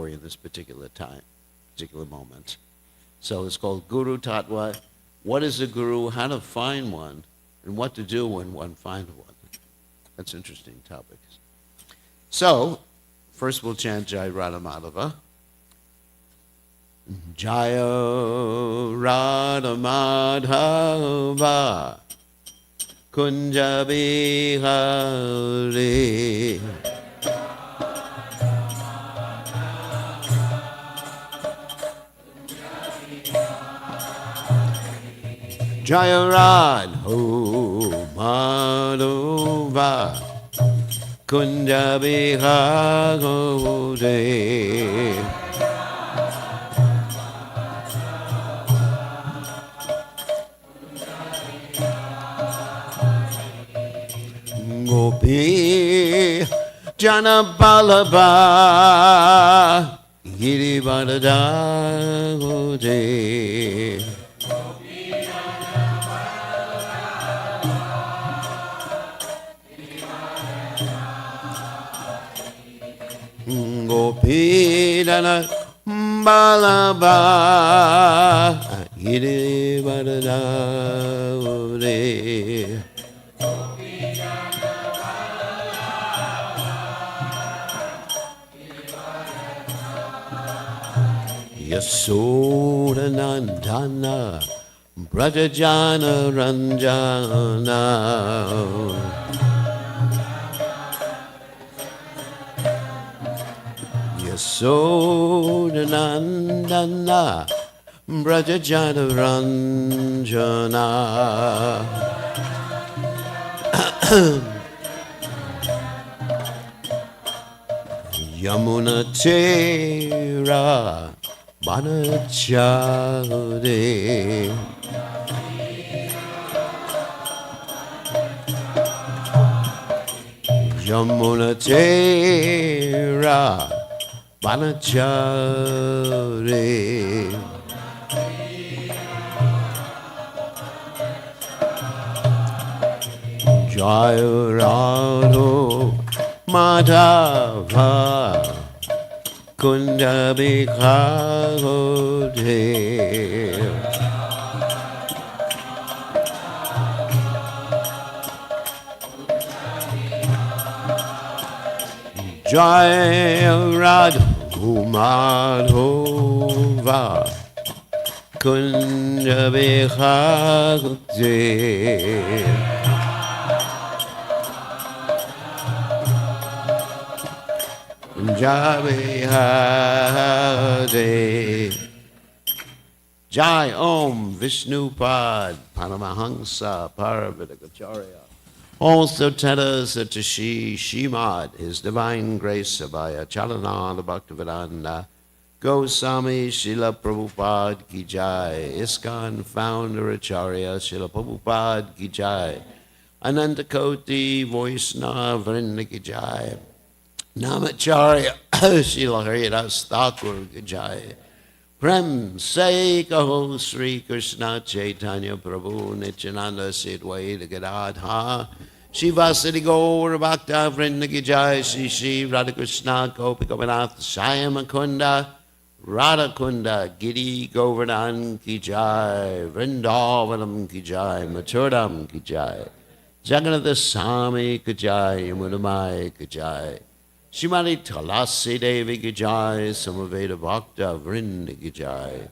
story in this particular time, particular moment. So it's called Guru Tatva. What is a guru? How to find one, and what to do when one finds one. That's an interesting topic. So, first we'll chant Jai Radha Madhava. Jaya Radha Madhava Kunja Bihari Jaya Radha Madhava Kunja Bihari Gopi Jana Balaba Giri Badadagode Gopi Jana Balaba Giri Badadagode Yasoda Nandana Brajajana Ranjana Yasoda Nandana Brajajana Ranjana Yamuna Tera Banachare Yamuna Tera Banachare Jaya Radha Madhava Kunda Bhikhode Jaya Radha Madhava Kunda Bhikhode Jai Hare Jai Om Vishnupad Paramahansa Paravatakacharya Also Teta Satashi Shimad His Divine Grace Abhaya Chalananda Bhaktivedanta Goswami Srila Prabhupada Ki Jai ISKCON Founder Acharya Srila Prabhupada Ki Jai Anantakoti Vaishnava Vrinda Ki Jai Namacharya Srila Haridas Thakur Ki Jai Prem Se Kaho Sri Krishna Chaitanya Prabhu Nityananda Sidwaita Gadadha Shivasati Gaur Bhakta Vrinda Ki Jai Shri Shri Radha Krishna Gopi Gopinath Syamakunda Radha Kunda Giri Govardhan Ki Jai Vrindavanam Ki Jai Mathuram Ki Jai Jagannath Swami Ki Jai Yamunamai Ki Jai Shrimati Tulasi Devi Ki Jai Samaveda Bhakta Vrinda Ki Jai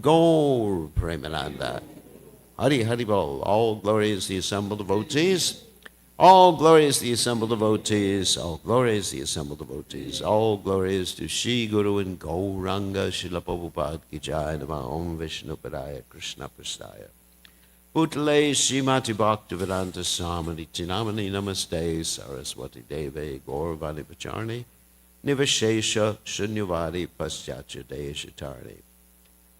Gaur Premananda Hari Hari Bol All glory is the assembled devotees All glory is the assembled devotees All glory is the assembled devotees All glory is to Shri Guru and Gauranga Srila Prabhupada Ki Jai Nama Om Vishnu Padaya Krishna Prastaya Putale Srimati Bhaktivedanta Swami Chinamani Namaste Saraswati Deve Gauravani Pacharni Nivashesha Shunyavadi Paschacha Deshatarni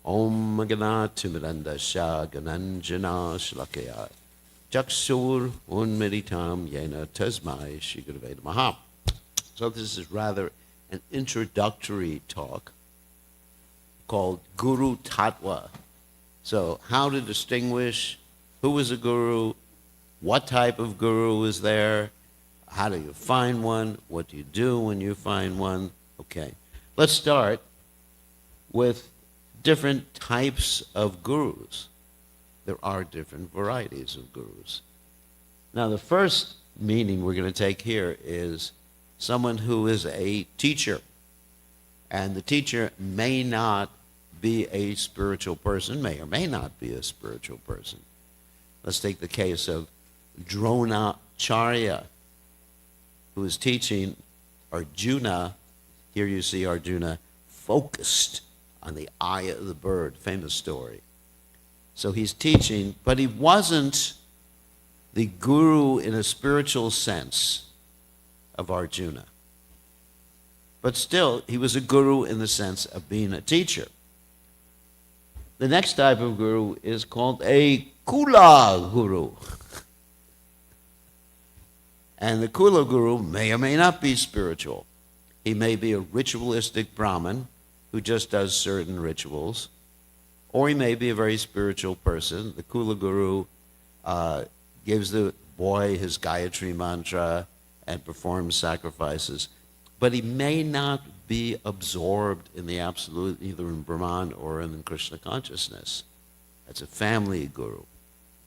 Om Ganati Miranda Shah Gananjana Shlakaya Jaksur Unmeditam Yena Tasmai Shri Guruveda Maha. So this is rather an introductory talk called Guru Tatva. So how to distinguish who is a guru, what type of guru is there, how do you find one, what do you do when you find one. Okay, Let's start with different types of gurus. There are different varieties of gurus. Now, the first meaning we're going to take here is someone who is a teacher. And the teacher may not be a spiritual person, may or may not be a spiritual person. Let's take the case of Dronacharya, who is teaching Arjuna. Here you see Arjuna focused on the eye of the bird, famous story. So he's teaching, but he wasn't the guru in a spiritual sense of Arjuna. But still, he was a guru in the sense of being a teacher. The next type of guru is called a Kula guru. And the Kula guru may or may not be spiritual. He may be a ritualistic Brahmin who just does certain rituals, or he may be a very spiritual person. The Kula guru gives the boy his Gayatri mantra and performs sacrifices, but he may not be absorbed in the absolute, either in Brahman or in Krishna consciousness. That's a family guru.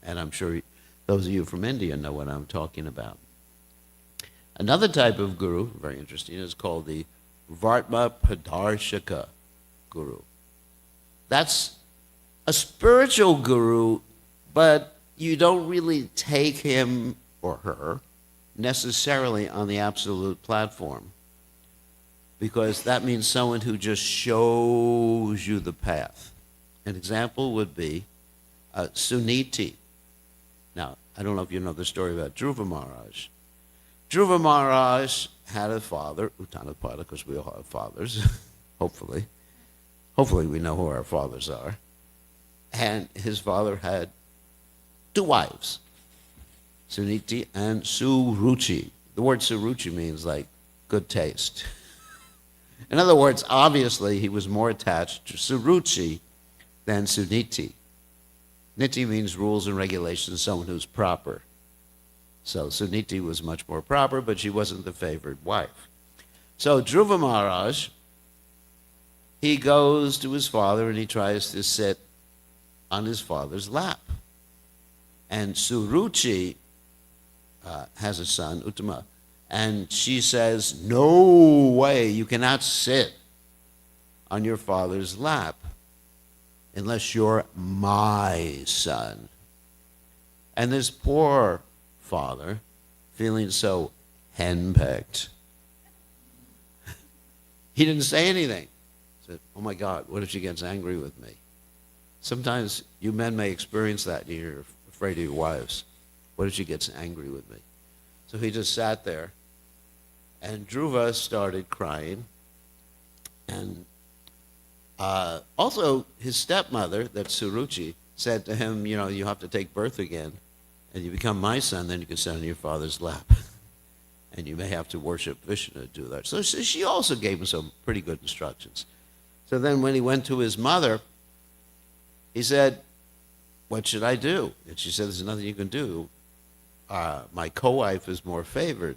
And I'm sure those of you from India know what I'm talking about. Another type of guru, very interesting, is called the Vartma Padarshaka guru. That's a spiritual guru, but you don't really take him or her necessarily on the absolute platform, because that means someone who just shows you the path. An example would be Suniti. Now, I don't know if you know the story about Dhruva Maharaj. Dhruva Maharaj had a father, Uttanapada, because we all have fathers, hopefully. Hopefully we know who our fathers are. And his father had two wives, Suniti and Suruchi. The word Suruchi means like good taste. In other words, obviously he was more attached to Suruchi than Suniti. Niti means rules and regulations, someone who's proper. So Suniti was much more proper, but she wasn't the favored wife. So Dhruva Maharaj, he goes to his father and he tries to sit on his father's lap. And Suruchi has a son, Uttama, and she says, no way, you cannot sit on your father's lap unless you're my son. And this poor father, feeling so henpecked, he didn't say anything. He said, oh my God, what if she gets angry with me? Sometimes you men may experience that. You're afraid of your wives. What if she gets angry with me? So he just sat there, and Dhruva started crying. And also his stepmother, that's Suruchi, said to him, you know, you have to take birth again, and you become my son, then you can sit on your father's lap. And you may have to worship Vishnu to do that. So she also gave him some pretty good instructions. So then when he went to his mother, he said, what should I do? And she said, there's nothing you can do. My co-wife is more favored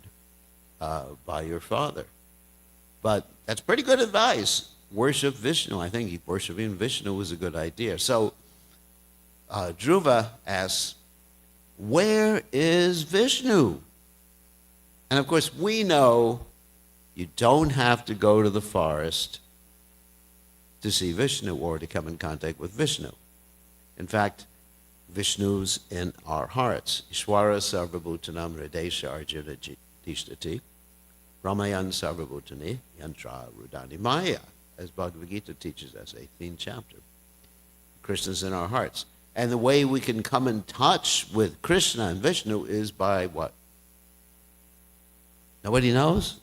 by your father. But that's pretty good advice. Worship Vishnu. I think worshiping Vishnu was a good idea. So Dhruva asks, where is Vishnu? And of course, we know you don't have to go to the forest to see Vishnu or to come in contact with Vishnu. In fact, Vishnu's in our hearts. Ishwara sarvabhutanam hridesha arjuna tishtati ramayan sarvabhutani yantra rudani maya, as Bhagavad Gita teaches us, 18th chapter. Krishna's in our hearts. And the way we can come in touch with Krishna and Vishnu is by what? Nobody knows?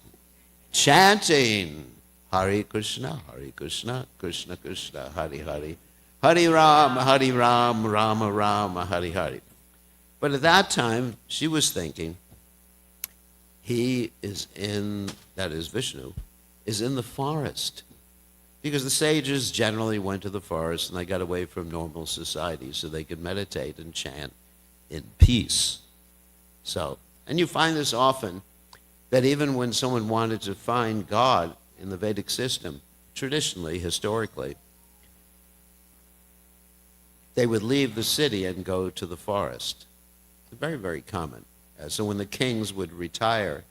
Chanting. Hare Krishna, Krishna Krishna, Hare Hare. Hare Ram, Rama Rama, Hare Hare. But at that time, she was thinking, he is in, that is Vishnu, is in the forest. Because the sages generally went to the forest and they got away from normal society so they could meditate and chant in peace. So, and you find this often, that even when someone wanted to find God in the Vedic system, traditionally, historically, they would leave the city and go to the forest. Very, very common. So when the kings would retire,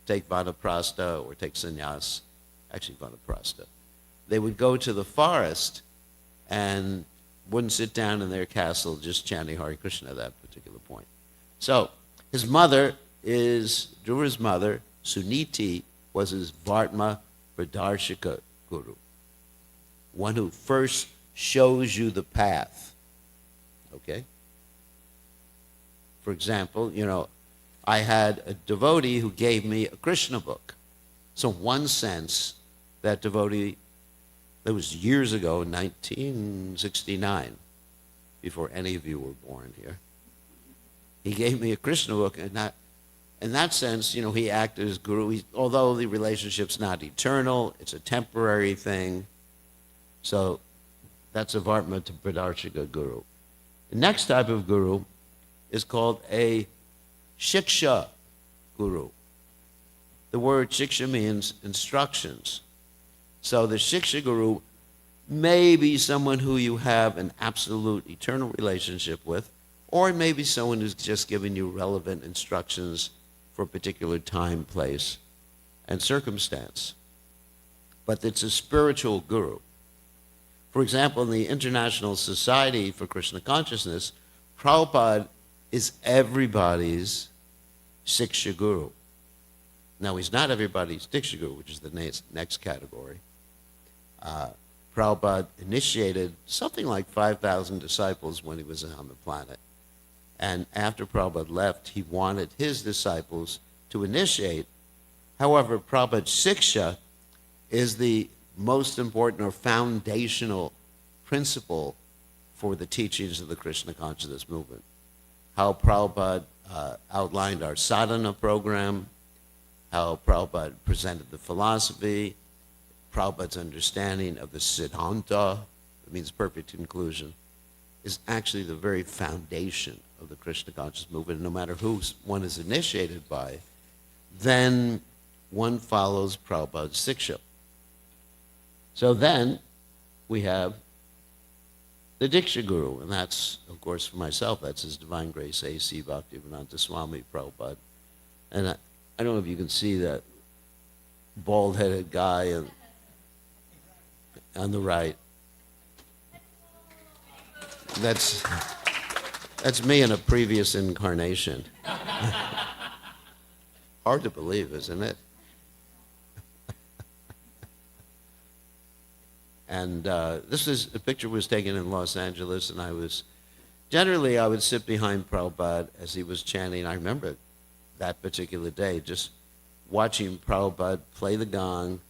take vanaprastha or take sannyas, actually vanaprastha, they would go to the forest and wouldn't sit down in their castle just chanting Hare Krishna at that particular point. So his mother is, Dhruva's mother, Suniti, was his Vartma Pradarshika Guru, one who first shows you the path. Okay? For example, I had a devotee who gave me a Krishna book. So in one sense, that devotee, that was years ago, 1969, before any of you were born here. He gave me a Krishna book, and in that sense, he acted as guru. Although the relationship's not eternal, it's a temporary thing. So that's a Vartma to Pradarshika Guru. The next type of guru is called a Shiksha Guru. The word Shiksha means instructions. So the Shiksha Guru may be someone who you have an absolute eternal relationship with, or it may be someone who's just giving you relevant instructions for a particular time, place, and circumstance. But it's a spiritual guru. For example, in the International Society for Krishna Consciousness, Prabhupada is everybody's Shiksha Guru. Now, he's not everybody's Diksha Guru, which is the next category. Prabhupada initiated something like 5,000 disciples when he was on the planet. And after Prabhupada left, he wanted his disciples to initiate. However, Prabhupada's Shiksha is the most important or foundational principle for the teachings of the Krishna Consciousness movement. How Prabhupada outlined our sadhana program, how Prabhupada presented the philosophy, Prabhupada's understanding of the Siddhanta, it means perfect conclusion, is actually the very foundation of the Krishna Consciousness movement. No matter who one is initiated by, then one follows Prabhupada's Shiksha. So then we have the Diksha Guru, and that's, of course, for myself, that's His Divine Grace A.C. Bhaktivedanta Swami Prabhupada. And I don't know if you can see that bald-headed guy on the right. That's me in a previous incarnation. Hard to believe, isn't it? And this is a picture was taken in Los Angeles, and I would sit behind Prabhupada as he was chanting. I remember that particular day, just watching Prabhupada play the gong,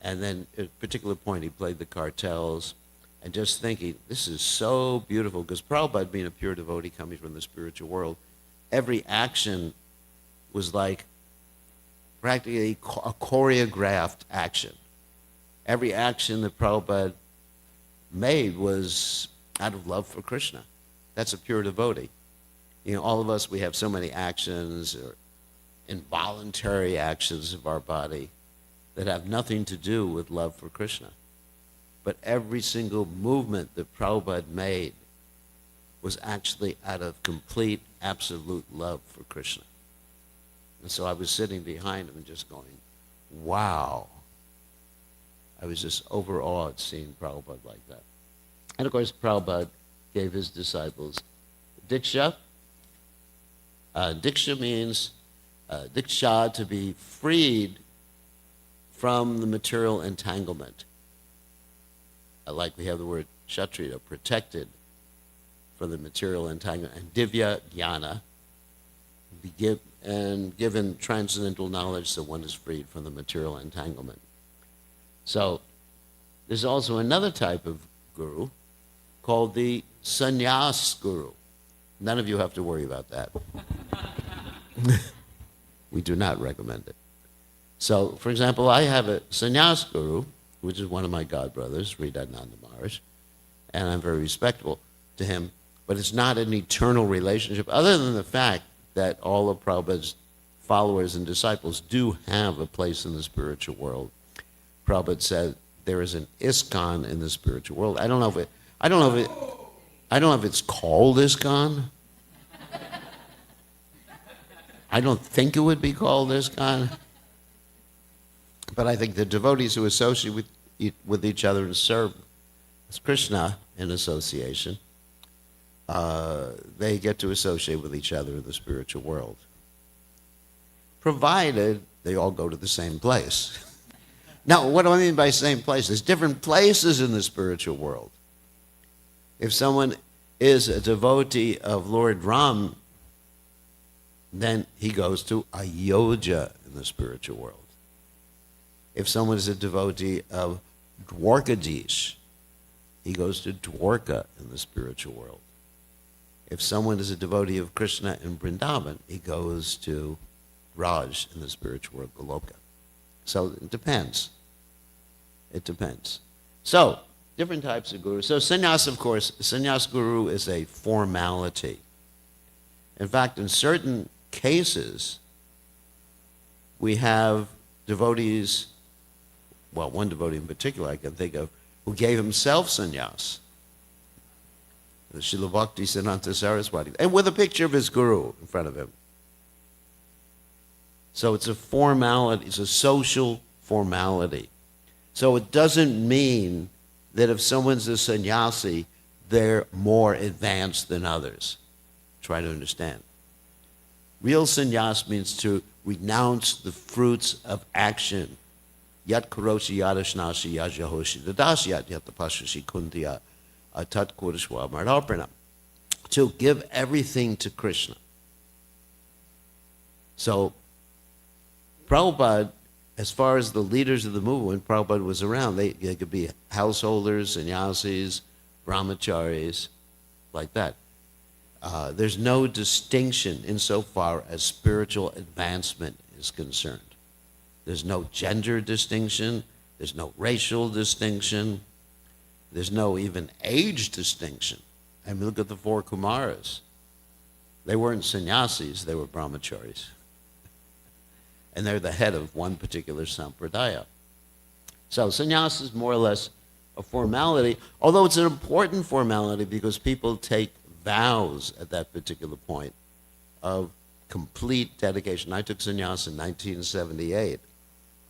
and then at a particular point he played the cartels, and just thinking, this is so beautiful, because Prabhupada, being a pure devotee coming from the spiritual world, every action was like practically a choreographed action. Every action that Prabhupada made was out of love for Krishna. That's a pure devotee. All of us, we have so many actions or involuntary actions of our body that have nothing to do with love for Krishna. But every single movement that Prabhupada made was actually out of complete, absolute love for Krishna. And so I was sitting behind him and just going, wow. I was just overawed seeing Prabhupada like that. And of course, Prabhupada gave his disciples Diksha. Diksha means Diksha, to be freed from the material entanglement. Like we have the word Kshatriya, protected from the material entanglement. And Divya Jnana, given transcendental knowledge so one is freed from the material entanglement. So there's also another type of guru called the sannyas guru. None of you have to worry about that. We do not recommend it. So, for example, I have a sannyas guru, which is one of my godbrothers, Sridharananda Maharaj, and I'm very respectful to him, but it's not an eternal relationship, other than the fact that all of Prabhupada's followers and disciples do have a place in the spiritual world. Prabhupada said there is an ISKCON in the spiritual world. I don't know if it's called ISKCON. I don't think it would be called ISKCON. But I think the devotees who associate with each other and serve as Krishna in association, they get to associate with each other in the spiritual world, provided they all go to the same place. Now, what do I mean by same place? There's different places in the spiritual world. If someone is a devotee of Lord Ram, then he goes to Ayodhya in the spiritual world. If someone is a devotee of Dwarkadish, he goes to Dwarka in the spiritual world. If someone is a devotee of Krishna in Vrindavan, he goes to Raj in the spiritual world, Goloka. So it depends. It depends. So, different types of gurus. So sannyas, of course, sannyas guru is a formality. In fact, in certain cases, we have devotees, well, one devotee in particular I can think of, who gave himself sannyas. Srila Bhakti Siddhanta Saraswati, and with a picture of his guru in front of him. So it's a formality, it's a social formality. So it doesn't mean that if someone's a sannyasi, they're more advanced than others. Try to understand. Real sannyas means to renounce the fruits of action. Yat karoshi yadashnashi yajahoshi dadasyat yatapashashi kundiya tat kurishwa mardarpana. To give everything to Krishna. So, Prabhupada, as far as the leaders of the movement, Prabhupada was around. They could be householders, sannyasis, brahmacharis, like that. There's no distinction insofar as spiritual advancement is concerned. There's no gender distinction. There's no racial distinction. There's no even age distinction. I mean, look at the four Kumaras. They weren't sannyasis, they were brahmacharis. And they're the head of one particular sampradaya. So sannyas is more or less a formality, although it's an important formality because people take vows at that particular point of complete dedication. I took sannyas in 1978,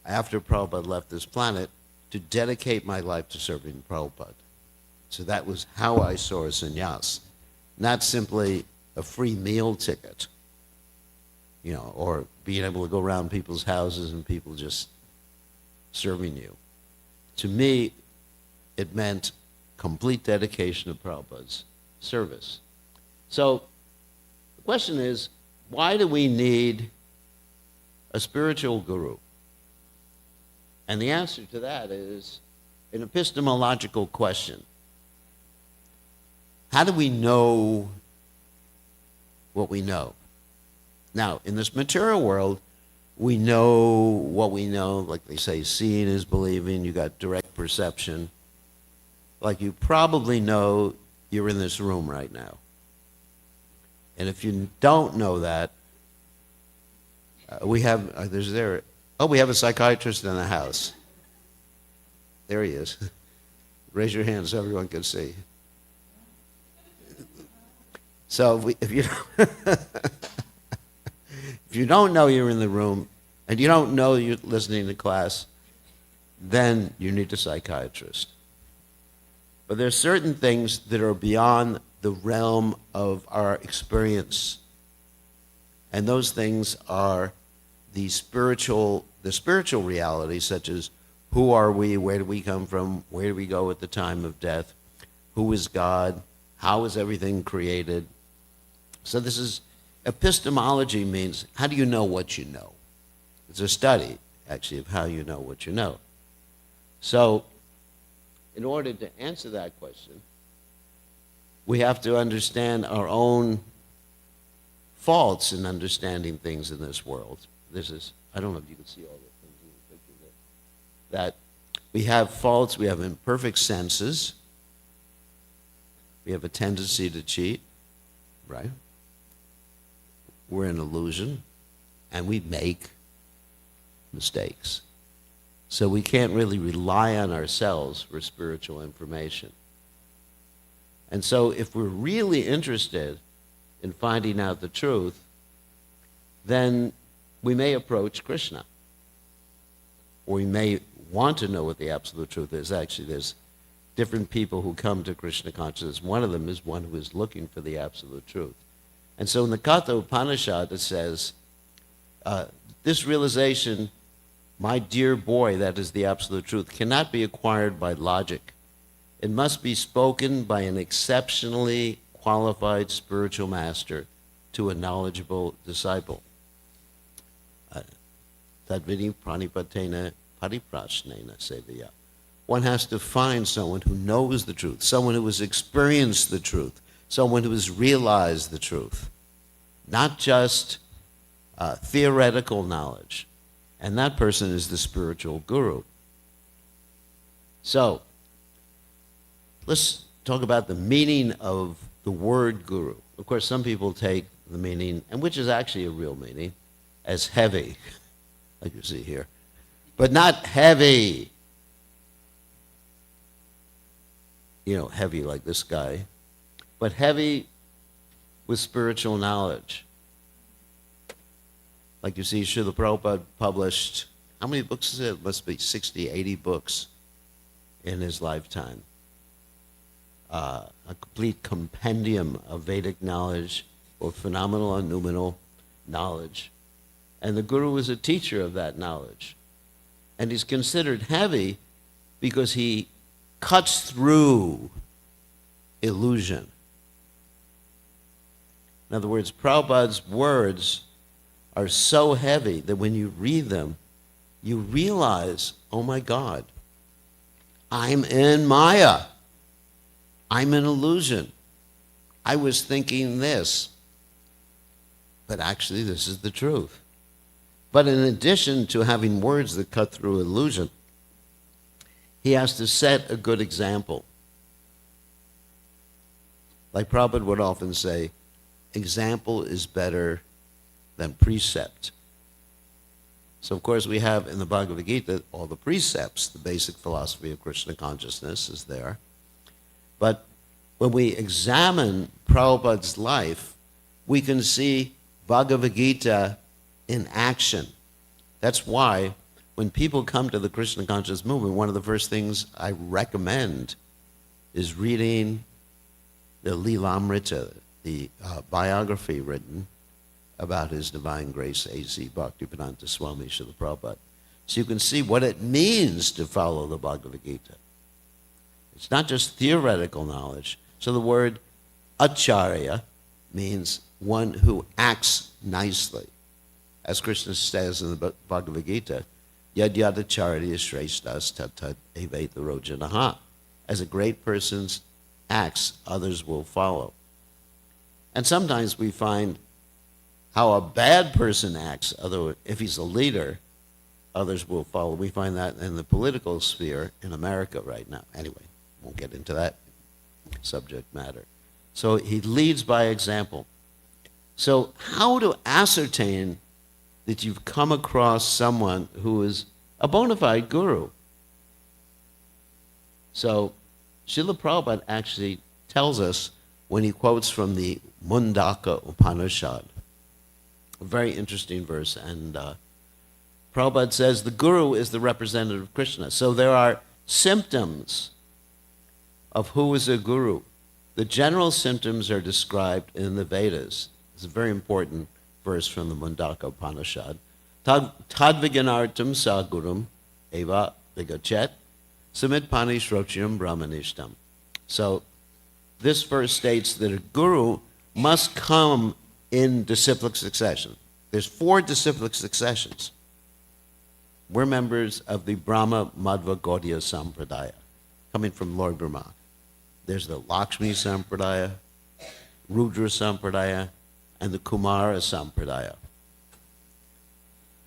after Prabhupada left this planet, to dedicate my life to serving Prabhupada. So that was how I saw a sannyas, not simply a free meal ticket, or being able to go around people's houses and people just serving you. To me, it meant complete dedication to Prabhupada's service. So the question is, why do we need a spiritual guru? And the answer to that is an epistemological question. How do we know what we know? Now, in this material world, we know what we know. Like they say, seeing is believing. You got direct perception. Like you probably know you're in this room right now. And if you don't know that, we have a psychiatrist in the house. There he is. Raise your hand so everyone can see. So if you don't know you're in the room, and you don't know you're listening to class, then you need a psychiatrist. But there are certain things that are beyond the realm of our experience. And those things are the spiritual realities, such as who are we, where do we come from, where do we go at the time of death, who is God, how is everything created. So this is, epistemology means, how do you know what you know? It's a study, actually, of how you know what you know. So, in order to answer that question, we have to understand our own faults in understanding things in this world. This is, I don't know if you can see all the things in the picture there. That we have faults, we have imperfect senses, we have a tendency to cheat, right? We're an illusion, and we make mistakes. So we can't really rely on ourselves for spiritual information. And so if we're really interested in finding out the truth, then we may approach Krishna. Or we may want to know what the absolute truth is. Actually, there's different people who come to Krishna consciousness. One of them is one who is looking for the absolute truth. And so in the Katha Upanishad it says, this realization, my dear boy, that is the absolute truth, cannot be acquired by logic. It must be spoken by an exceptionally qualified spiritual master to a knowledgeable disciple. Tadvini pranipatena pariprashnena seviya. One has to find someone who knows the truth, someone who has experienced the truth, someone who has realized the truth, not just theoretical knowledge. And that person is the spiritual guru. So, let's talk about the meaning of the word guru. Of course, some people take the meaning, and which is actually a real meaning, as heavy, like you see here. But not heavy, heavy like this guy, but heavy with spiritual knowledge. Like you see, Srila Prabhupada published, how many books is it? It must be 60, 80 books in his lifetime. A complete compendium of Vedic knowledge, both phenomenal and noumenal knowledge. And the Guru is a teacher of that knowledge. And he's considered heavy because he cuts through illusion. In other words, Prabhupada's words are so heavy that when you read them, you realize, oh my God, I'm in Maya. I'm in illusion. I was thinking this, but actually this is the truth. But in addition to having words that cut through illusion, he has to set a good example. Like Prabhupada would often say, example is better than precept. So of course we have in the Bhagavad Gita all the precepts, the basic philosophy of Krishna consciousness is there. But when we examine Prabhupada's life, we can see Bhagavad Gita in action. That's why when people come to the Krishna conscious movement, one of the first things I recommend is reading the Lilamrita, the biography written about His Divine Grace A.C. Bhaktivedanta Swami Srila Prabhupada. So you can see what it means to follow the Bhagavad Gita. It's not just theoretical knowledge. So the word acharya means one who acts nicely. As Krishna says in the Bhagavad Gita, yad yad acharya shreshtas tat tat eveta rojanaha. As a great person acts, others will follow. And sometimes we find how a bad person acts, if he's a leader, others will follow. We find that in the political sphere in America right now. Anyway, won't get into that subject matter. So he leads by example. So how to ascertain that you've come across someone who is a bona fide guru? So Srila Prabhupada actually tells us when he quotes from the Mundaka Upanishad, a very interesting verse, and Prabhupada says the guru is the representative of Krishna. So there are symptoms of who is a guru. The general symptoms are described in the Vedas. It's a very important verse from the Mundaka Upanishad. Tad viganartam sa gurum eva vigachet samit pani shrochiyam brahmanishtam. So this verse states that a guru must come in disciplic succession. There's 4 disciplic successions. We're members of the Brahma Madhva Gaudiya Sampradaya, coming from Lord Brahma. There's the Lakshmi Sampradaya, Rudra Sampradaya, and the Kumara Sampradaya.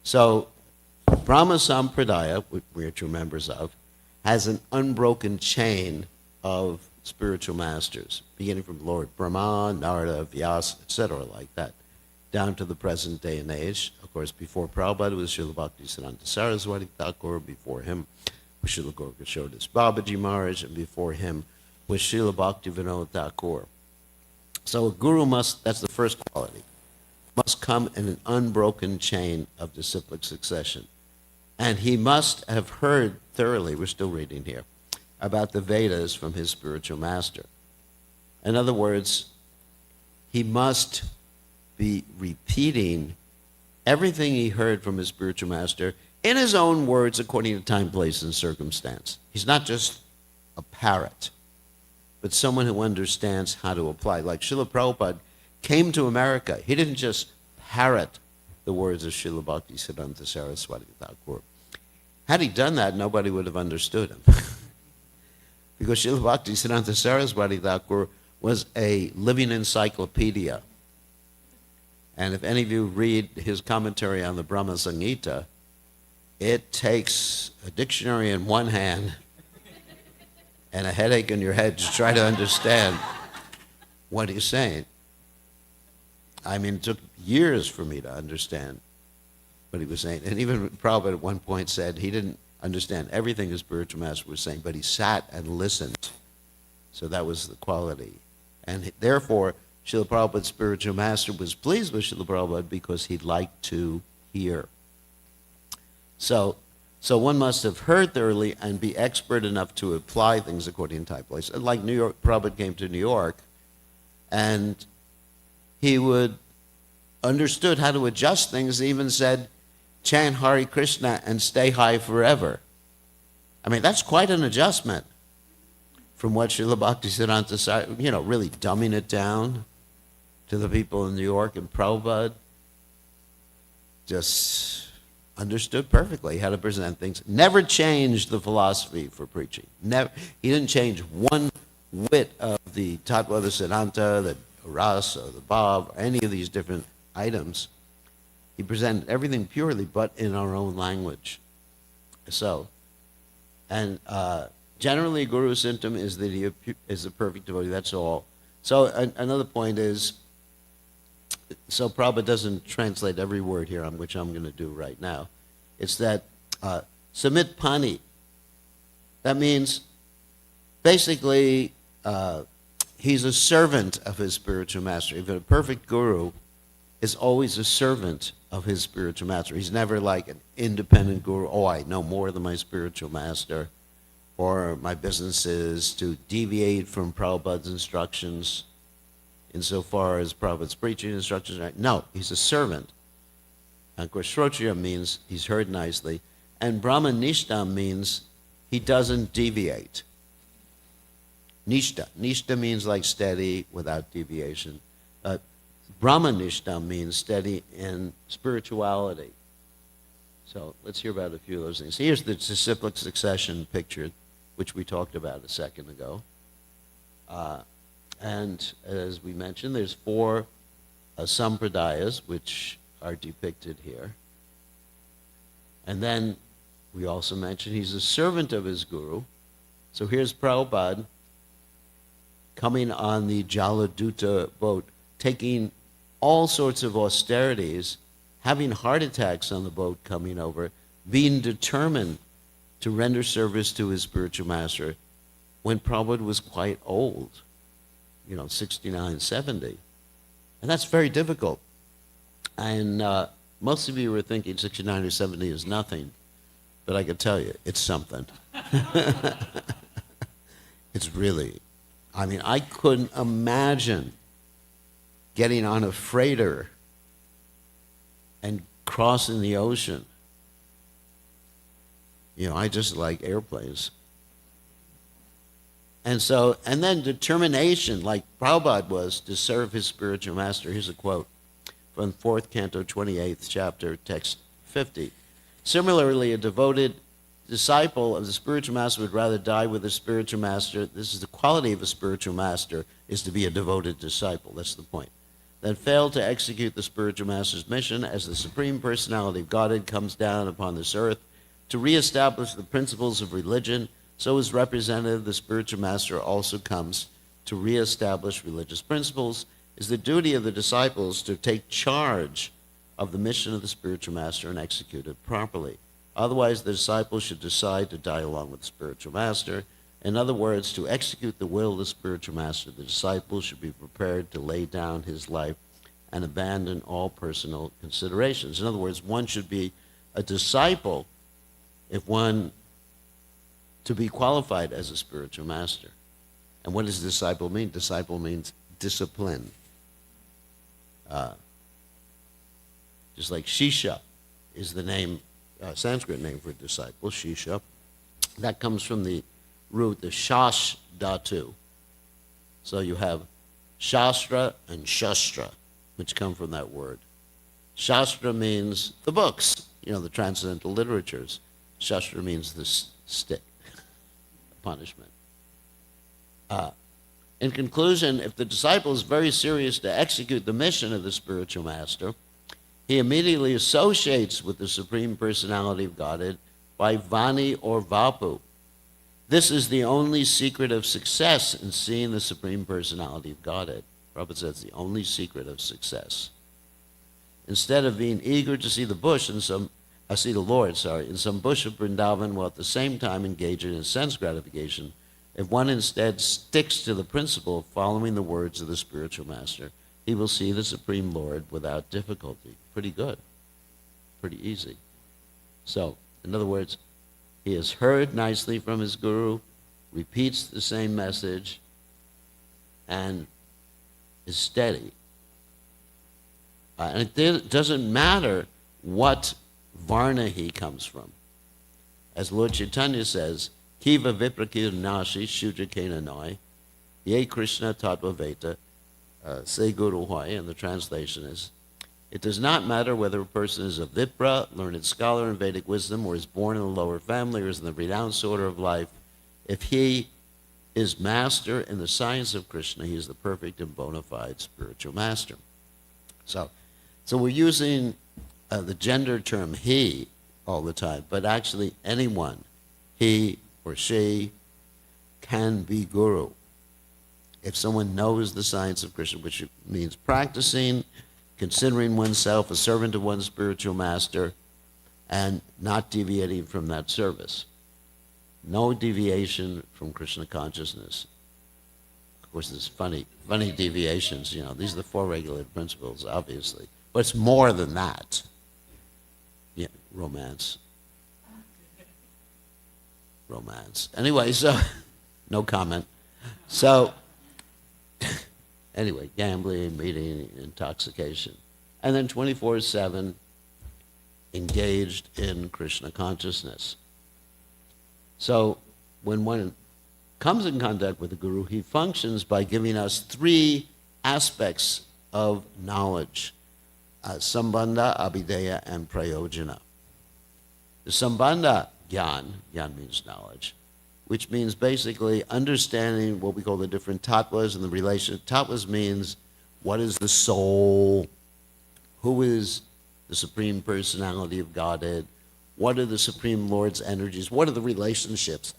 So Brahma Sampradaya, which we're 2 members of, has an unbroken chain of spiritual masters, beginning from Lord Brahma, Narada, Vyasa, etc., like that. down to the present day and age. Of course, before Prabhupada was Srila Bhaktisiddhanta Saraswati Thakur, before him was Srila Gaurkashodas Babaji Maharaj, and before him was Srila Bhaktivinoda Thakur. So a guru must, that's the first quality, must come in an unbroken chain of disciplic succession. And he must have heard thoroughly, we're still reading here, about the Vedas from his spiritual master. In other words, he must be repeating everything he heard from his spiritual master in his own words according to time, place, and circumstance. He's not just a parrot, but someone who understands how to apply. Like Srila Prabhupada came to America. He didn't just parrot the words of Srila Bhaktisiddhanta Saraswati Thakur. Had he done that, nobody would have understood him. Because Srila Bhaktisiddhanta Saraswati Thakur was a living encyclopedia. And if any of you read his commentary on the Brahma Samhita, it takes a dictionary in one hand and a headache in your head to try to understand what he's saying. I mean, it took years for me to understand what he was saying. And even Prabhupada at one point said he didn't understand everything his spiritual master was saying, but he sat and listened. So that was the quality. And therefore, Srila Prabhupada's spiritual master was pleased with Srila Prabhupada because he liked to hear. So one must have heard thoroughly and be expert enough to apply things according to time, place. Like New York, Prabhupada came to New York, and he understood how to adjust things. He even said, chant Hare Krishna and stay high forever. I mean, that's quite an adjustment from what Srila Bhaktisiddhanta, really dumbing it down to the people in New York, and Prabhupada just understood perfectly how to present things. Never changed the philosophy for preaching. Never. He didn't change one whit of the Tattva, the Siddhanta, the Ras, or the Bhav, or any of these different items. He presented everything purely, but in our own language. So, and generally, Guru's symptom is that he is a perfect devotee. That's all. So another point is, so Prabhupada doesn't translate every word here, which I'm going to do right now. It's that Samit Pani. That means basically he's a servant of his spiritual master. Even a perfect guru is always a servant of his spiritual master. He's never like an independent guru. Oh, I know more than my spiritual master, or my business is to deviate from Prabhupada's instructions insofar as Prabhupada's preaching instructions. No, he's a servant. And of course, Shrotriya means he's heard nicely, and Brahmanishta means he doesn't deviate. Nishta means like steady without deviation. Brahmanishta means steady in spirituality. So let's hear about a few of those things. Here's the disciplic succession picture, which we talked about a second ago. And as we mentioned, there's 4 sampradayas, which are depicted here. And then we also mentioned he's a servant of his guru. So here's Prabhupada coming on the Jaladuta boat, taking all sorts of austerities, having heart attacks on the boat coming over, being determined to render service to his spiritual master when Prabhupada was quite old, 69, 70. And that's very difficult. And most of you were thinking 69 or 70 is nothing, but I can tell you, it's something. It's really, I couldn't imagine getting on a freighter and crossing the ocean. I just like airplanes. And then determination, like Prabhupada was, to serve his spiritual master. Here's a quote from 4th Canto, 28th chapter, text 50. Similarly, a devoted disciple of the spiritual master would rather die with the spiritual master. This is the quality of a spiritual master, is to be a devoted disciple. That's the point. Than fail to execute the spiritual master's mission as the Supreme Personality of Godhead comes down upon this earth to reestablish the principles of religion. So as representative, the spiritual master also comes to reestablish religious principles is the duty of the disciples to take charge of the mission of the spiritual master and execute it properly. Otherwise, the disciples should decide to die along with the spiritual master. In other words, to execute the will of the spiritual master, the disciple should be prepared to lay down his life and abandon all personal considerations. In other words, one should be a disciple to be qualified as a spiritual master. And what does disciple mean? Disciple means discipline. Just like Shisha is the name, Sanskrit name for disciple, Shisha. That comes from the root, the shash dhatu. So you have shastra and shastra, which come from that word. Shastra means the books, the transcendental literatures. Shastra means the stick, punishment. In conclusion, if the disciple is very serious to execute the mission of the spiritual master, he immediately associates with the Supreme Personality of Godhead by Vani or Vapu. This is the only secret of success in seeing the Supreme Personality of Godhead. Prabhupada says the only secret of success. Instead of being eager to see the Lord, in some bush of Vrindavan, while at the same time engaging in sense gratification, if one instead sticks to the principle of following the words of the spiritual master, he will see the Supreme Lord without difficulty. Pretty good. Pretty easy. So, in other words, he has heard nicely from his guru, repeats the same message, and is steady. And it doesn't matter what varna he comes from. As Lord Chaitanya says, Kiva viprakir nashi shudra kena noi, ye Krishna tattva veta, se guru hoy, and the translation is, it does not matter whether a person is a vipra, learned scholar in Vedic wisdom, or is born in a lower family, or is in the renounced order of life. If he is master in the science of Krishna, he is the perfect and bona fide spiritual master. So we're using the gender term he all the time, but actually anyone, he or she, can be guru. If someone knows the science of Krishna, which means practicing, considering oneself a servant of one's spiritual master, and not deviating from that service. No deviation from Krishna consciousness. Of course, there's funny deviations, These are the four regulated principles, obviously. But it's more than that. Yeah, romance. Anyway, so, no comment. So, anyway, gambling, eating, intoxication. And then 24/7 engaged in Krishna consciousness. So when one comes in contact with the Guru, he functions by giving us three aspects of knowledge. Sambandha, Abhideya, and Prayojana. The Sambandha Gyan means knowledge, which means basically understanding what we call the different tattvas and the relation. Tattvas means what is the soul, who is the Supreme Personality of Godhead, what are the Supreme Lord's energies, what are the relationships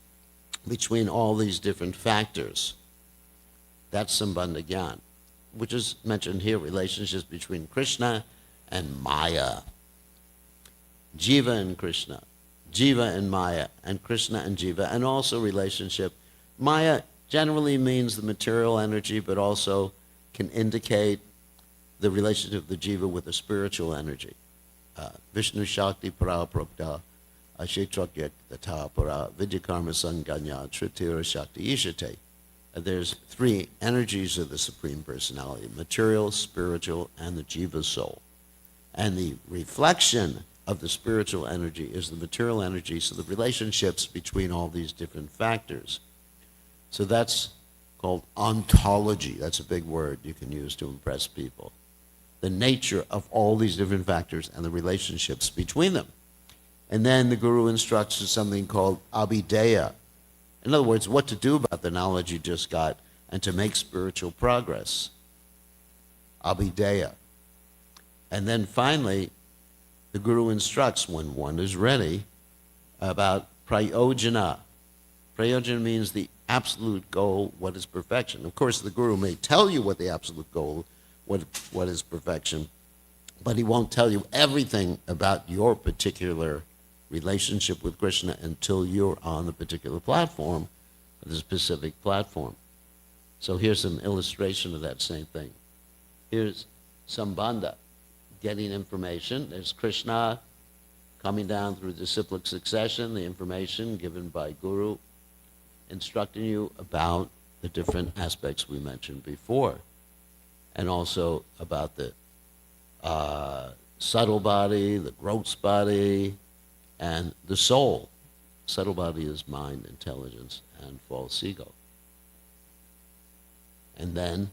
between all these different factors. That's Sambandha Gyan, which is mentioned here, relationships between Krishna and Maya. Jiva and Krishna. Jiva and Maya, and Krishna and Jiva, and also relationship. Maya generally means the material energy, but also can indicate the relationship of the Jiva with the spiritual energy. Vishnu Shakti Para Prokta, Ashetrakya Tata Para, Vidyakarma Sanganya, Tritira Shakti Ishate. There's three energies of the Supreme Personality, material, spiritual, and the Jiva soul. And the reflection of the spiritual energy is the material energy, so the relationships between all these different factors. So that's called ontology. That's a big word you can use to impress people. The nature of all these different factors and the relationships between them. And then the Guru instructs us something called Abhideya. In other words, what to do about the knowledge you just got and to make spiritual progress. Abhideya. And then finally, the Guru instructs, when one is ready, about Prayojana. Prayojana means the absolute goal, what is perfection. Of course, the Guru may tell you what the absolute goal, what is perfection. But he won't tell you everything about your particular relationship with Krishna until you're on the particular platform, the specific platform. So here's an illustration of that same thing. Here's Sambandha, getting information. There's Krishna coming down through disciplic succession, the information given by Guru, instructing you about the different aspects we mentioned before, and also about the subtle body, the gross body, and the soul. Subtle body is mind, intelligence, and false ego. And then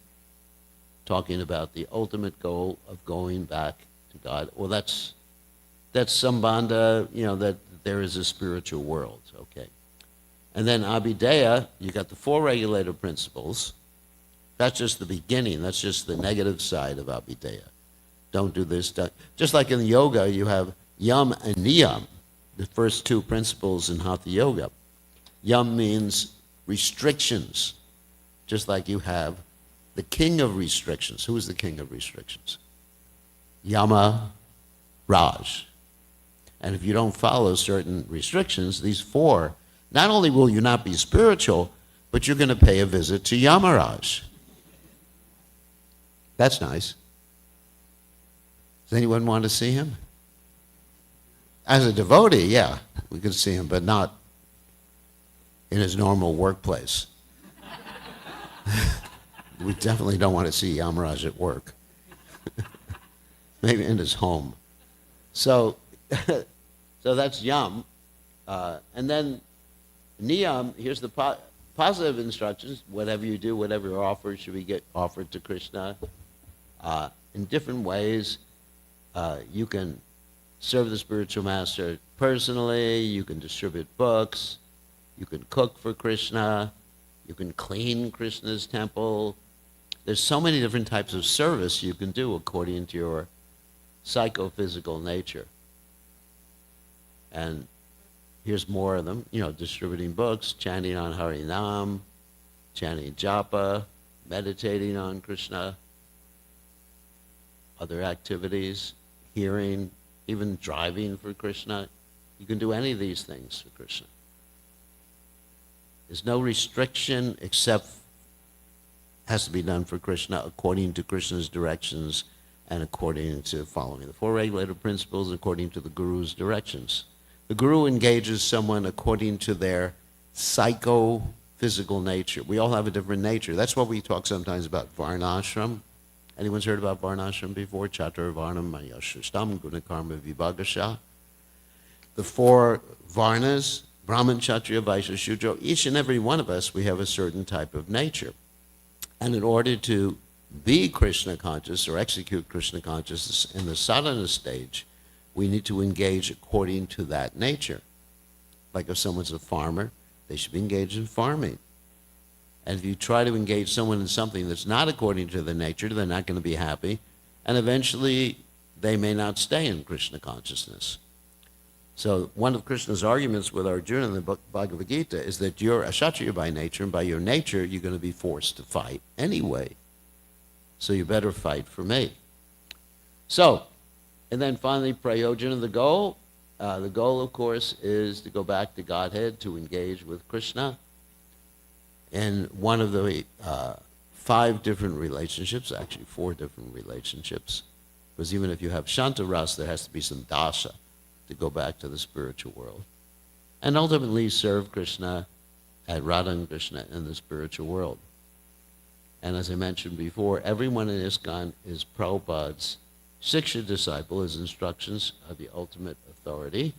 talking about the ultimate goal of going back to God. Well, that's Sambandha, that there is a spiritual world, okay. And then Abhideya, you got the four regulator principles. That's just the beginning. That's just the negative side of Abhideya. Don't do this. Just like in yoga, you have yam and niyam, the first two principles in hatha yoga. Yam means restrictions, just like you have the king of restrictions. Who is the king of restrictions? Yama Raj. And if you don't follow certain restrictions, these four, not only will you not be spiritual, but you're going to pay a visit to Yamaraj. That's nice. Does anyone want to see him? As a devotee, yeah, we could see him, but not in his normal workplace. We definitely don't want to see Yamaraj at work. Maybe in his home. So that's Yam. And then Niyam, here's the positive instructions. Whatever you do, whatever offer should be get offered to Krishna. In different ways, you can serve the spiritual master personally, you can distribute books, you can cook for Krishna, you can clean Krishna's temple. There's so many different types of service you can do according to your psychophysical nature. And here's more of them, distributing books, chanting on Harinam, chanting japa, meditating on Krishna, other activities, hearing, even driving for Krishna. You can do any of these things for Krishna. There's no restriction except has to be done for Krishna according to Krishna's directions and according to following the four regulator principles, according to the Guru's directions. The Guru engages someone according to their psychophysical nature. We all have a different nature. That's what we talk sometimes about Varnashram. Anyone's heard about Varnashram before? Chatur Varnam Mayashustam Gunakarma Vibhagasha. The four Varnas, Brahman, Kshatriya, Vaishya, Shudra, each and every one of us, we have a certain type of nature. And in order to be Krishna conscious or execute Krishna consciousness in the sadhana stage, we need to engage according to that nature. Like if someone's a farmer, they should be engaged in farming. And if you try to engage someone in something that's not according to their nature, they're not going to be happy. And eventually, they may not stay in Krishna consciousness. So one of Krishna's arguments with Arjuna in the book Bhagavad Gita is that you're a Kshatriya by nature, and by your nature, you're going to be forced to fight anyway. So you better fight for me. So, and then finally, prayojana, the goal. The goal, of course, is to go back to Godhead, to engage with Krishna in one of the 5 different relationships, actually 4 different relationships. Because even if you have Shanta Ras, there has to be some dasha to go back to the spiritual world. And ultimately serve Krishna at Radha and Krishna in the spiritual world. And as I mentioned before, everyone in ISKCON is Prabhupada's Siksha disciple. His instructions are the ultimate authority.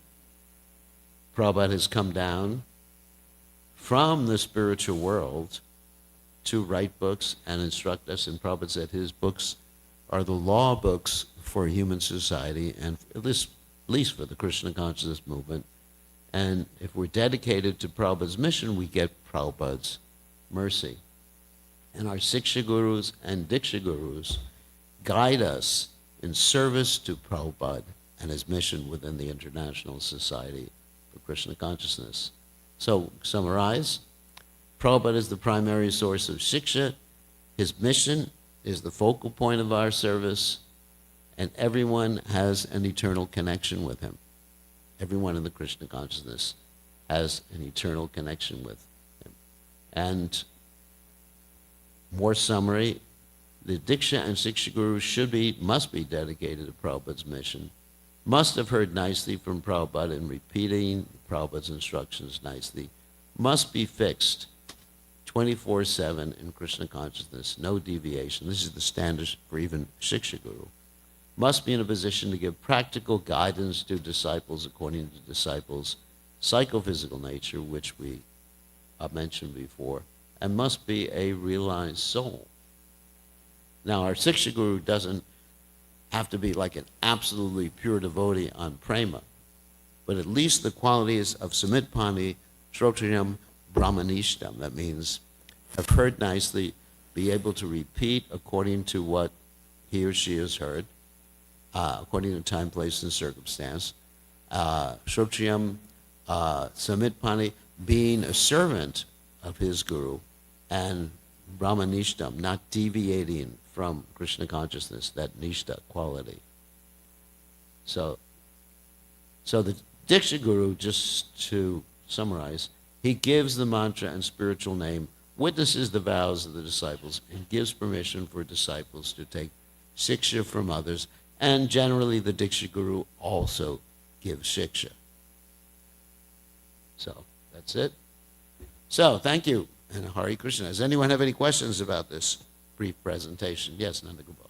Prabhupada has come down from the spiritual world to write books and instruct us. And Prabhupada said his books are the law books for human society, and at least for the Krishna consciousness movement. And if we're dedicated to Prabhupada's mission, we get Prabhupada's mercy. And our Siksha Gurus and Diksha Gurus guide us in service to Prabhupada and his mission within the International Society for Krishna Consciousness. So, summarize, Prabhupada is the primary source of Siksha. His mission is the focal point of our service, and everyone has an eternal connection with him. Everyone in the Krishna consciousness has an eternal connection with him. And more summary, the Diksha and Siksha Guru must be dedicated to Prabhupada's mission, must have heard nicely from Prabhupada and repeating Prabhupada's instructions nicely, must be fixed 24/7 in Krishna consciousness, no deviation. This is the standard for even Siksha Guru. Must be in a position to give practical guidance to disciples according to disciples' psychophysical nature, which we mentioned before, and must be a realized soul. Now, our Siksha Guru doesn't have to be like an absolutely pure devotee on prema, but at least the qualities of samitpani, shrotriyam, brahmanishtam, that means have heard nicely, be able to repeat according to what he or she has heard, according to time, place, and circumstance. Shrotriyam, samitpani, being a servant of his guru, and brahmanishtam, not deviating from Krishna consciousness, that nishta quality. So the Diksha Guru, just to summarize, he gives the mantra and spiritual name, witnesses the vows of the disciples, and gives permission for disciples to take siksha from others, and generally the Diksha Guru also gives siksha. So that's it. So thank you, and Hare Krishna. Does anyone have any questions about this brief presentation? Yes, Nandagopal.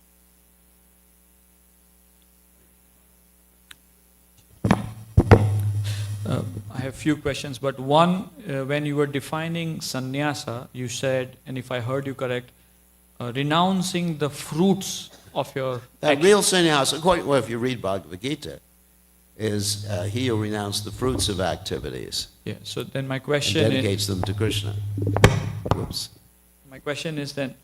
I have few questions, but one, when you were defining sannyasa, you said, and if I heard you correct, renouncing the fruits of your That real sannyasa, well, if you read Bhagavad Gita, is he who renounced the fruits of activities. Yeah. So then my question and dedicates them to Krishna. Whoops. My question is then,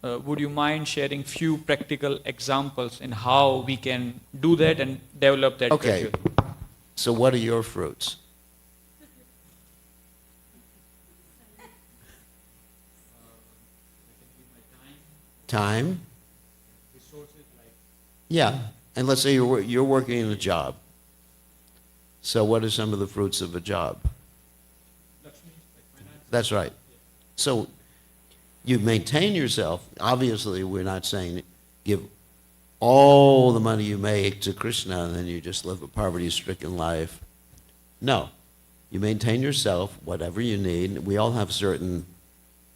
would you mind sharing few practical examples in how we can do that and develop that? Okay. gradually? So what are your fruits? Time? Yeah. And let's say you're working in a job. So what are some of the fruits of a job? That's right. So you maintain yourself. Obviously, we're not saying give all the money you make to Krishna and then you just live a poverty-stricken life. No. You maintain yourself, whatever you need. We all have certain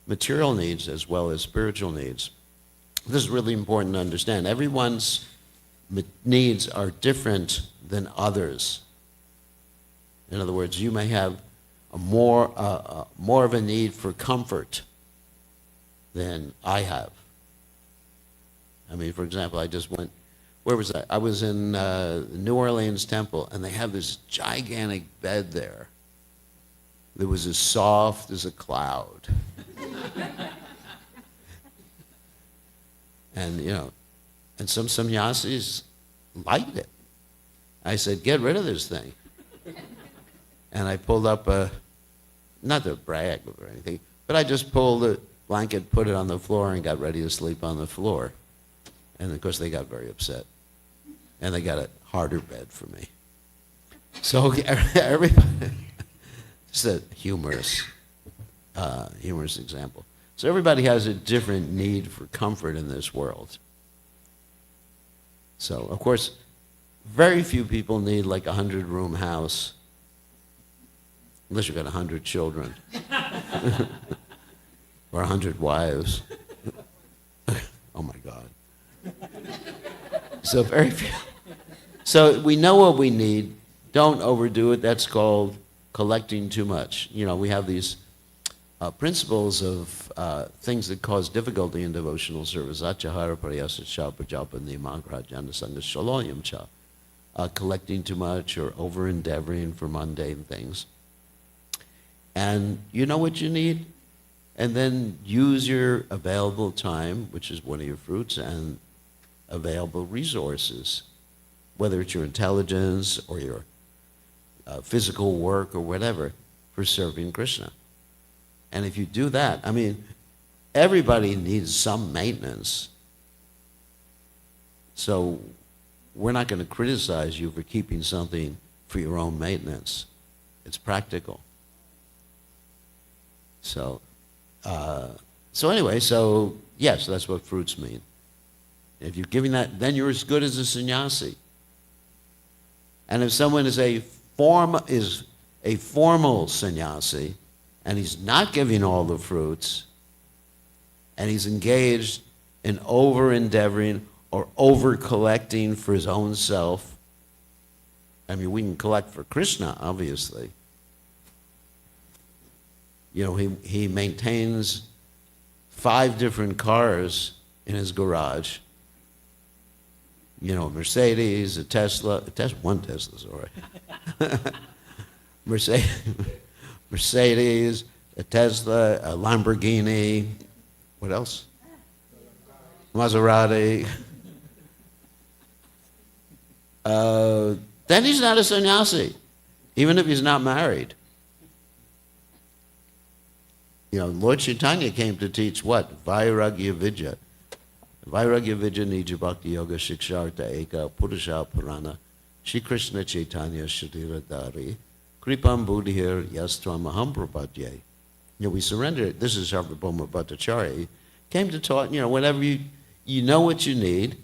material needs as well as spiritual needs. This is really important to understand. Everyone's needs are different than others. In other words, you may have more of a need for comfort than I have. I mean, for example, I just went, where was I? I was in New Orleans Temple, and they have this gigantic bed there that was as soft as a cloud. And, you know, and some sannyasis liked it. I said, get rid of this thing. And I pulled up not to brag or anything, but I just pulled the blanket, put it on the floor, and got ready to sleep on the floor. And of course they got very upset. And they got a harder bed for me. So everybody, just a humorous example. So everybody has a different need for comfort in this world. So, of course, very few people need like a 100-room house, unless you've got 100 children, or 100 wives. Oh my God. So very few. So we know what we need. Don't overdo it. That's called collecting too much. You know, we have these principles of things that cause difficulty in devotional service. Achahara pariyasa cha prajapa nimagra janasanga shaloyam cha. Collecting too much or over-endeavoring for mundane things. And you know what you need? And then use your available time, which is one of your fruits, and available resources, whether it's your intelligence or your physical work or whatever, for serving Krishna. And if you do that, I mean, everybody needs some maintenance. So we're not going to criticize you for keeping something for your own maintenance. It's practical. So, anyway, yes, that's what fruits mean. If you're giving that, then you're as good as a sannyasi. And if someone is a formal sannyasi, and he's not giving all the fruits, and he's engaged in over-endeavoring or over-collecting for his own self, I mean, we can collect for Krishna, obviously. You know, he maintains 5 different cars in his garage. You know, a Mercedes, a Tesla, one Tesla's all right. Mercedes, a Tesla, a Lamborghini, what else? Maserati. Then he's not a sannyasi, even if he's not married. You know, Lord Chaitanya came to teach what? Vairagya Vidya. Vairagya Vidya Nija Bhakti Yoga Shiksharta Eka Purusha Purana Shri Krishna Chaitanya Shatiradari Kripam Buddhir Yastram Aham Prapadye. You know, we surrendered. This is Sarvabhauma Bhattacharya. He came to taught, you know, whenever you know what you need,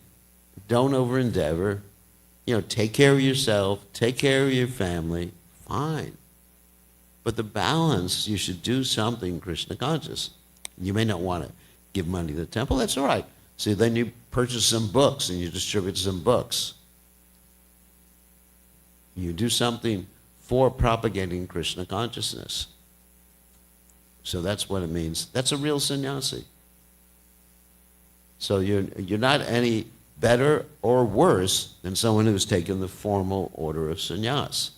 don't over endeavor, you know, take care of yourself, take care of your family, fine. But the balance, you should do something Krishna conscious. You may not want to give money to the temple, that's all right. See, then you purchase some books and you distribute some books. You do something for propagating Krishna consciousness. So that's what it means. That's a real sannyasi. So you're not any better or worse than someone who's taken the formal order of sannyas.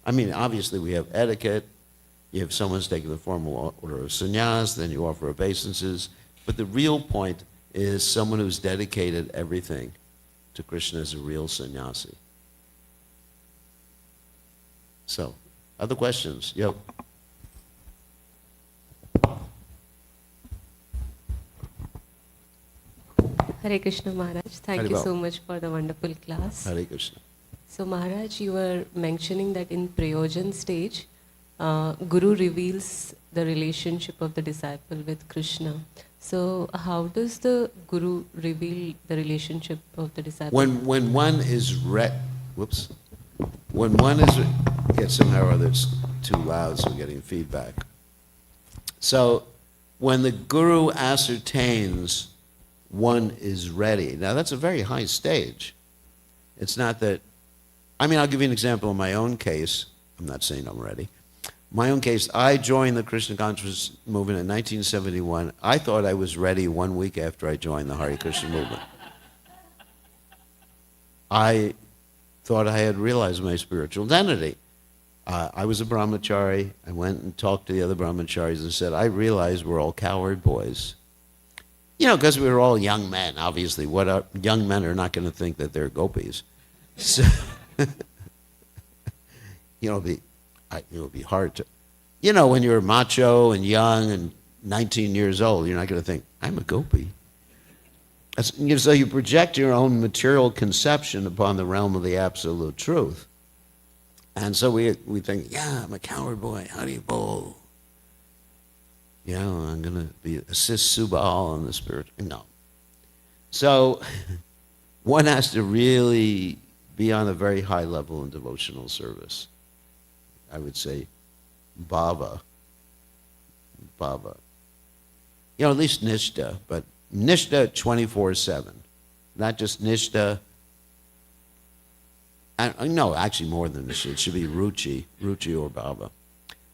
I mean, obviously we have etiquette. If someone's taken the formal order of sannyas, then you offer obeisances. But the real point is someone who's dedicated everything to Krishna is a real sannyasi. So, other questions? Yep. Hare Krishna Maharaj, thank you so much for the wonderful class. Hare Krishna. So Maharaj, you were mentioning that in Prayojan stage, Guru reveals the relationship of the disciple with Krishna. So how does the Guru reveal the relationship of the disciple? When one is when one is, yeah, somehow or other it's too loud, so we're getting feedback. So when the Guru ascertains one is ready, now that's a very high stage. It's not that, I mean, I'll give you an example in my own case. I'm not saying I'm ready. My own case, I joined the Krishna consciousness movement in 1971. I thought I was ready 1 week after I joined the Hare Krishna movement. I thought I had realized my spiritual identity. I was a brahmachari. I went and talked to the other brahmacharis and said, I realize we're all cowherd boys. You know, because we were all young men, obviously. Young men are not going to think that they're gopis. So, it would be hard to, you know, when you're macho and young and 19 years old, you're not going to think, I'm a gopi. So you project your own material conception upon the realm of the absolute truth. And so we think, yeah, I'm a cowherd boy, Hari Bol. You know, I'm going to assist Subal in the spirit. No. So one has to really be on a very high level in devotional service. I would say bhava. You know, at least nishta, but nishta 24/7. Not just nishta. No, actually more than nishta. It should be ruchi or bhava.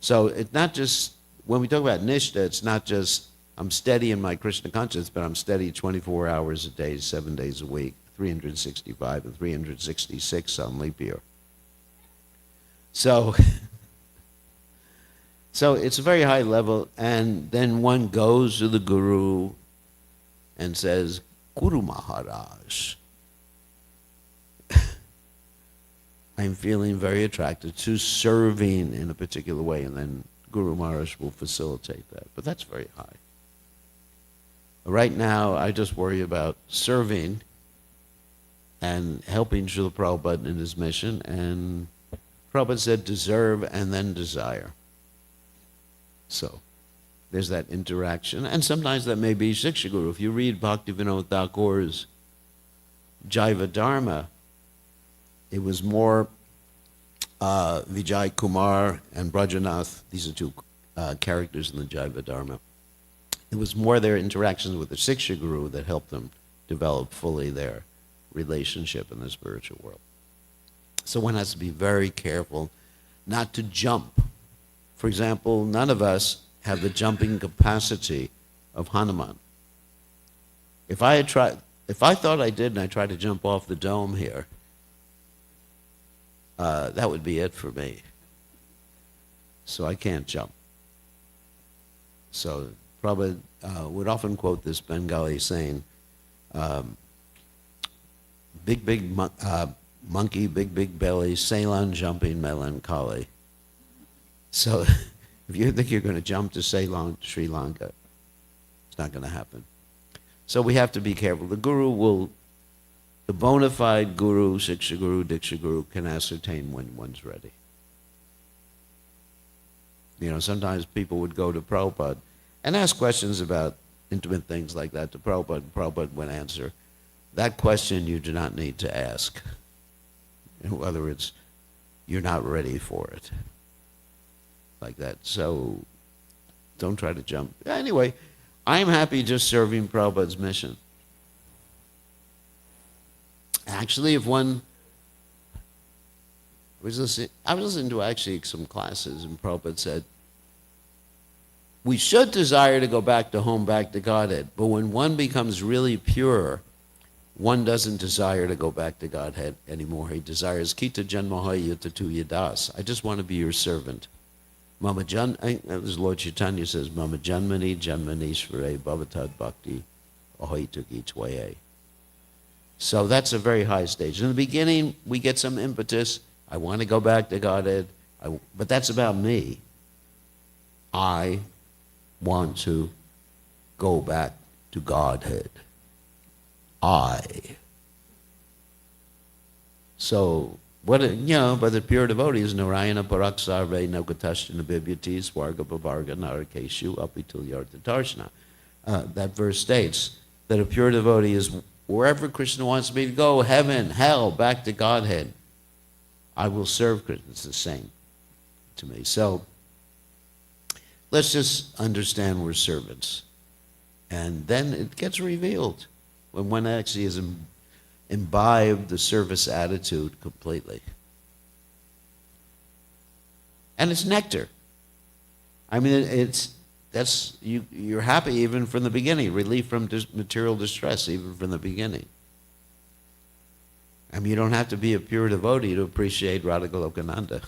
So it's not just, when we talk about nishta, it's not just I'm steady in my Krishna consciousness, but I'm steady 24 hours a day, 7 days a week, 365 and 366 on leap year. So it's a very high level, and then one goes to the Guru and says, Guru Maharaj, I'm feeling very attracted to serving in a particular way, and then Guru Maharaj will facilitate that. But that's very high. Right now, I just worry about serving and helping Srila Prabhupada in his mission. And Prabhupada said, deserve and then desire. So there's that interaction. And sometimes that may be Shiksha Guru. If you read Bhaktivinoda Thakur's Jaiva Dharma, it was more Vijay Kumar and Brajanath. These are two characters in the Jaiva Dharma. It was more their interactions with the Shiksha Guru that helped them develop fully their relationship in the spiritual world. So one has to be very careful not to jump. For example, none of us have the jumping capacity of Hanuman. If I thought I did and I tried to jump off the dome here, that would be it for me. So I can't jump. So Prabhupada would often quote this Bengali saying, big monkey, big belly, Ceylon jumping melancholy. So if you think you're going to jump to Ceylon, Sri Lanka, it's not going to happen. So we have to be careful. The bona fide guru, Shiksha Guru, Diksha Guru can ascertain when one's ready. You know, sometimes people would go to Prabhupada and ask questions about intimate things like that to Prabhupada, and Prabhupada would answer. That question you do not need to ask. In other words, you're not ready for it. Like that. So don't try to jump. Anyway, I'm happy just serving Prabhupada's mission. Actually, if one I was listening to actually some classes, and Prabhupada said, we should desire to go back to home, back to Godhead, but when one becomes really pure, one doesn't desire to go back to Godhead anymore. He desires, Kita Janmaha Yutatu Yadas. I just want to be your servant. Mama Jan, as Lord Chaitanya says, Mama Janmani Janmanishvare Bhavatad Bhakti Ahoituki Twaye. So that's a very high stage. In the beginning, we get some impetus. I want to go back to Godhead, but that's about me. I want to go back to Godhead. So, but the pure devotees, Narayana Paraksarve Naukatashna Bibhyati Swarga Bavarga Narakeshu Apitul Yarta Tarshna. That verse states that a pure devotee is wherever Krishna wants me to go, heaven, hell, back to Godhead. I will serve Krishna. It's the same to me. So, let's just understand we're servants. And then it gets revealed when one actually has imbibed the service attitude completely. And it's nectar. I mean, you're happy even from the beginning, relief from material distress even from the beginning. I mean, you don't have to be a pure devotee to appreciate Radha Golokananda.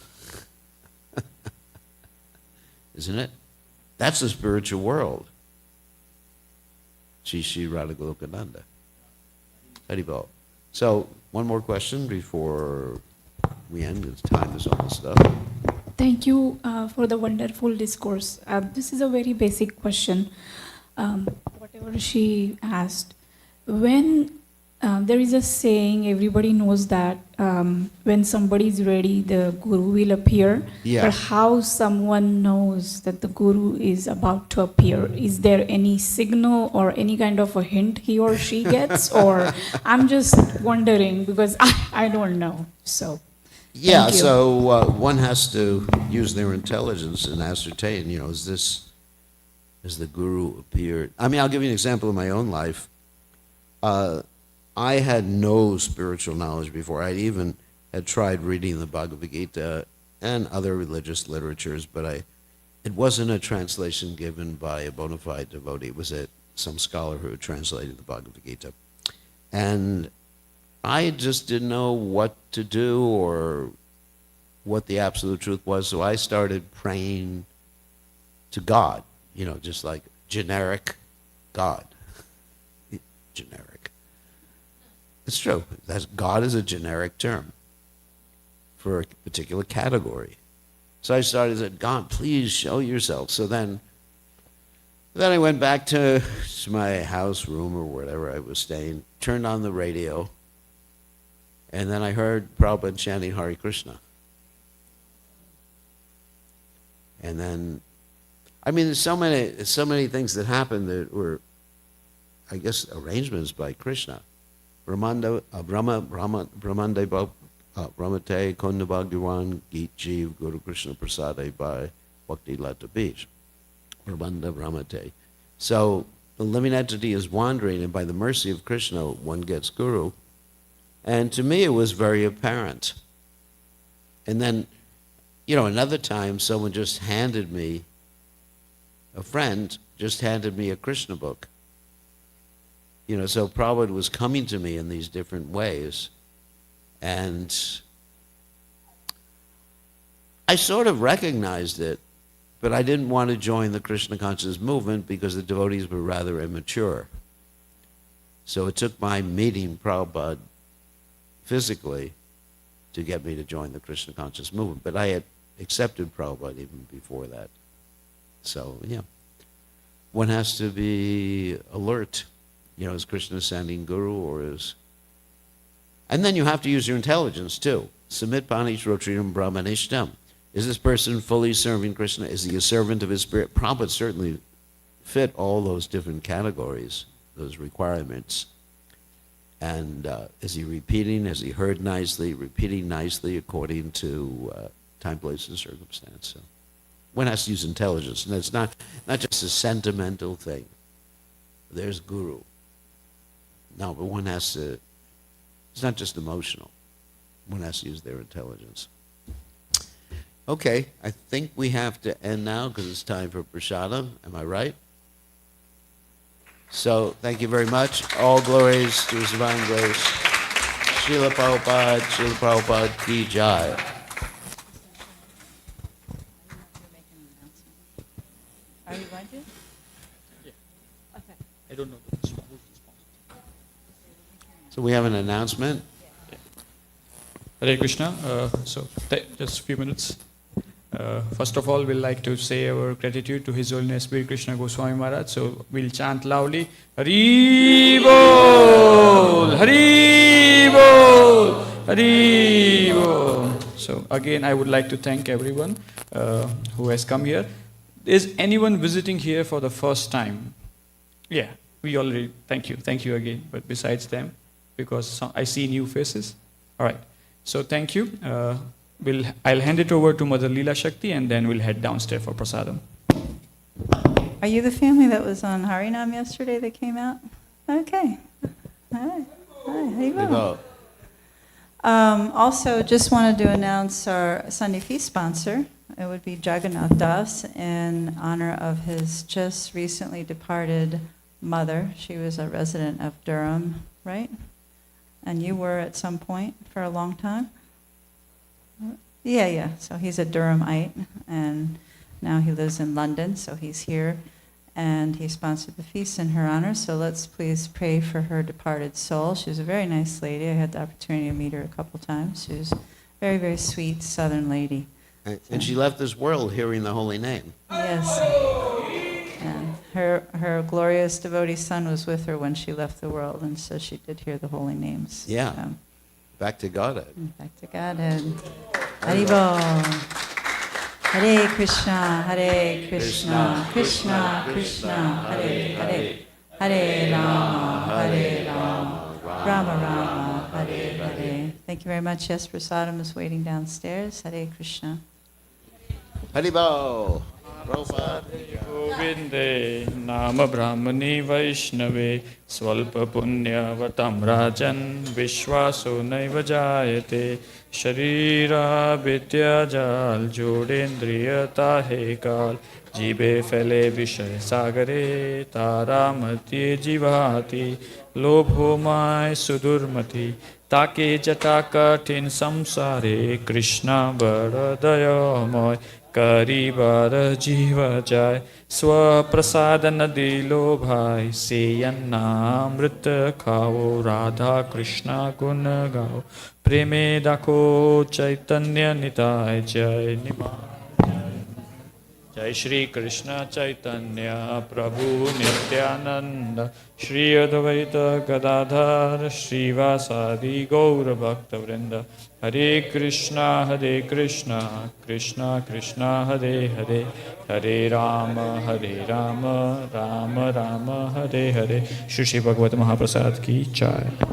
Isn't it? That's the spiritual world. Shri Radha Golokananda. Haribol. So, one more question before we end. The time is almost up. Thank you for the wonderful discourse. This is a very basic question. Whatever she asked. When there is a saying, everybody knows that when somebody is ready, the Guru will appear. Yeah. But how someone knows that the Guru is about to appear? Is there any signal or any kind of a hint he or she gets? Or I'm just wondering because I don't know. So. Yeah, Thank you. so one has to use their intelligence and ascertain, has the Guru appeared? I mean, I'll give you an example of my own life. I had no spiritual knowledge before. I even had tried reading the Bhagavad Gita and other religious literatures, but it wasn't a translation given by a bona fide devotee. It was some scholar who had translated the Bhagavad Gita. And I just didn't know what to do or what the absolute truth was, so I started praying to God, just like generic God. Generic. It's true. God is a generic term for a particular category. So I started saying, God, please show yourself. So then I went back to my house room or wherever I was staying, turned on the radio, And then I heard Prabhupada chanting Hare Krishna. And then, I mean, there's so many things that happened that were, I guess, arrangements by Krishna. Brahmande Brahmate Konda Bhagavan Geet Jeev Guru Krishna Prasade by Bhakti Lata Beach. Brahmanda Brahmate. So the living entity is wandering, and by the mercy of Krishna, one gets Guru. And to me, it was very apparent. And then, another time, someone just handed me, a friend just handed me a Krishna book. So Prabhupada was coming to me in these different ways. And I sort of recognized it, but I didn't want to join the Krishna consciousness movement because the devotees were rather immature. So it took my meeting Prabhupada physically to get me to join the Krishna consciousness movement. But I had accepted Prabhupada even before that. So, yeah. One has to be alert. Is Krishna sending Guru or is... And then you have to use your intelligence too. Samit Panish Rotrinam Brahmanishtam. Is this person fully serving Krishna? Is he a servant of his spirit? Prabhupada certainly fit all those different categories, those requirements. And is he repeating? Has he heard nicely? Repeating nicely according to time, place, and circumstance. So one has to use intelligence. And it's not just a sentimental thing. There's Guru. No, but one has to, it's not just emotional. One has to use their intelligence. Okay, I think we have to end now because it's time for prasadam. Am I right? So, thank you very much. All glories to His Divine Grace. Srila Prabhupada ki jai. Are you going to? I don't know. So we have an announcement. Hare Krishna. Just a few minutes. First of all, we'd like to say our gratitude to His Holiness Sri Krishna Goswami Maharaj. So we'll chant loudly, Hari Bol, Hari Bol, Hari Bol. So again, I would like to thank everyone who has come here. Is anyone visiting here for the first time? Yeah, we already, thank you again. But besides them, because I see new faces. All right, so thank you. I'll hand it over to Mother Leela Shakti and then we'll head downstairs for prasadam. Are you the family that was on Harinam yesterday that came out? Okay. Hi. How you going? Also, just wanted to announce our Sunday feast sponsor. It would be Jagannath Das in honor of his just recently departed mother. She was a resident of Durham, right? And you were at some point for a long time? Yeah. So he's a Durhamite, and now he lives in London, so he's here. And he sponsored the feast in her honor, so let's please pray for her departed soul. She was a very nice lady. I had the opportunity to meet her a couple times. She was a very, very sweet Southern lady. And she left this world hearing the holy name. Yes. And her glorious devotee son was with her when she left the world, and so she did hear the holy names. Yeah. So, Back to Godhead. back to Godhead. Haribol. Hare Krishna, Hare Krishna, Krishna Krishna, Hare Hare, Hare Rama, Rama Rama, Hare Hare. Thank you very much. Yes, prasadam is waiting downstairs. Hare Krishna. Haribol. Prabhupada. Govinde Nama Brahmani Vaishnave Swalpa Punyavatam Rajan Vishwaso Naiva Jayate Sharira Vidya Jal Jodendriya Tahe Kal Jibe Fele Vishay Sagare Taramati Jivati Lobho Mai Sudurmati Take Jata Katin Samsare Krishna Varadaya Moy Karibar Jiva Jai Swa Prasada Nadi Lobhai Seyanna Amrita Khao Radha Krishna Guna Gao Preme Dako Chaitanya Nitai Jai Nima जय श्री कृष्ण चैतन्य प्रभु नित्यानंद श्री अद्वैत गदाधर श्रीवासादि गौर भक्त वृंद हरे कृष्णा कृष्णा कृष्णा हरे हरे हरे राम राम राम हरे हरे। श्री श्री भगवत महाप्रसाद की जय।